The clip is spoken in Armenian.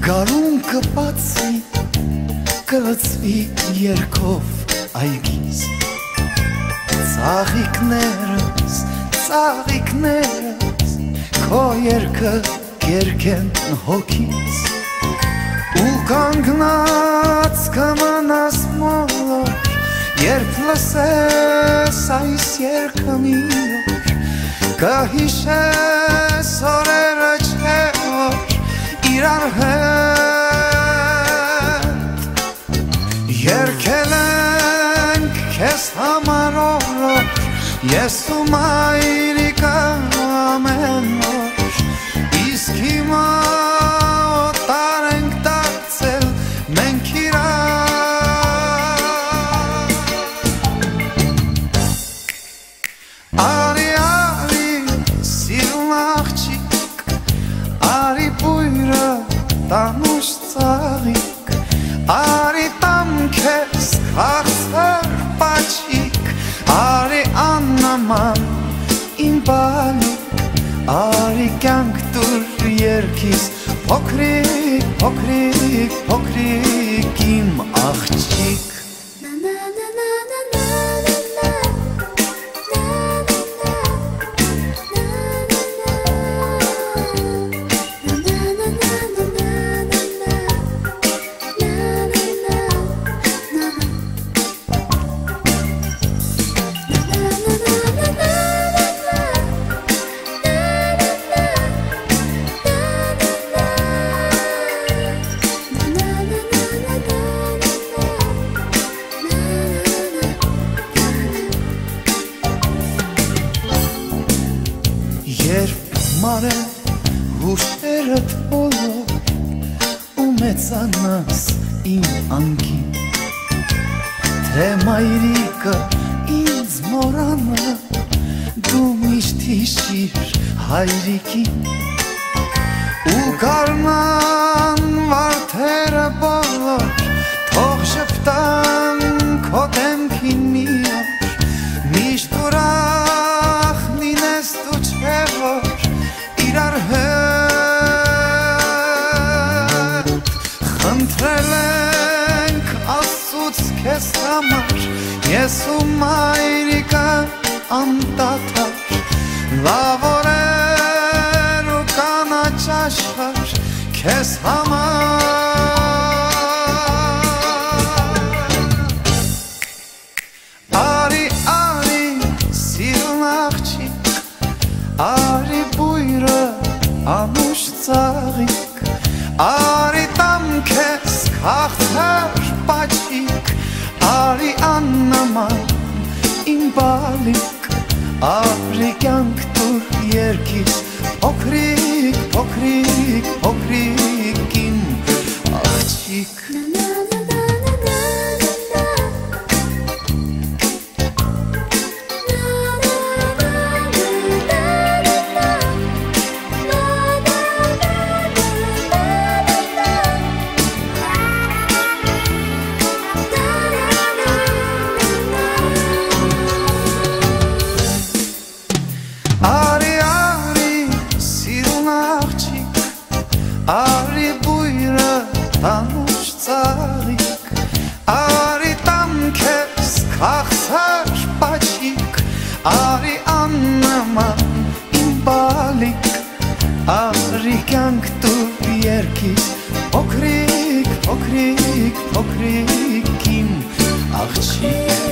Գարուն կպացի, կլծվի երկով այգիս Ծաղիկներս, քո երկը կերկեն հոգիս Ու կանգնած կմնաս մոլոր, երբ լսես այս երկը մի օր Կհիշես օրերը չէ որ իրար հետ Երկել ենք քեզ համար օրոր Ես ու մայրիկը ամեն օր Իսկ հիմա օտար ենք դարձել մենք իրար Արի սիրուն աղջիկ Արի բույրը տանուշ ծաղիկ Արի տամ քեզ քաղցր պաչիկ Արի աննման իմ բալիկ Արի կյանք դուր երկիս Փոքրիկ, փոքրիկ, փոքրիկ իմ աղջիկ Երբ մարը հուշերդ բոլոր ու մեծանաս իմ անկին Թե մայրիկը ինձ մորանա դու միշտ հիշիր հայրիկին Ու կարնան վարդերը բոլոր թող շպտան քո դեմքին մի օր Միշտ ուրախ լինես դու չէ որ իրար հետ Խնդրել ենք Աստծուց քեզ համար Ես ու մայրիկը անդադար Լավ օրեր ու կանաչ աշխարհ քեզ համար Արի սիրուն աղջիկ Արի բույրը անուշ ծաղիկ Արի տամ քեզ քաղցր պաչիկ Արի աննման իմ բալիկ Արի կյանք դուր երկիս Փոքրիկ, փոքրիկ, փոքրիկ իմ աղջիկ Արի բույրը տանուշ ծաղիկ Արի տամ քեզ քաղցր պաչիկ Արի աննման իմ բալիկ Արի կյանք դուր երկիս Փոքրիկ, փոքրիկ, փոքրիկ իմ աղջիկ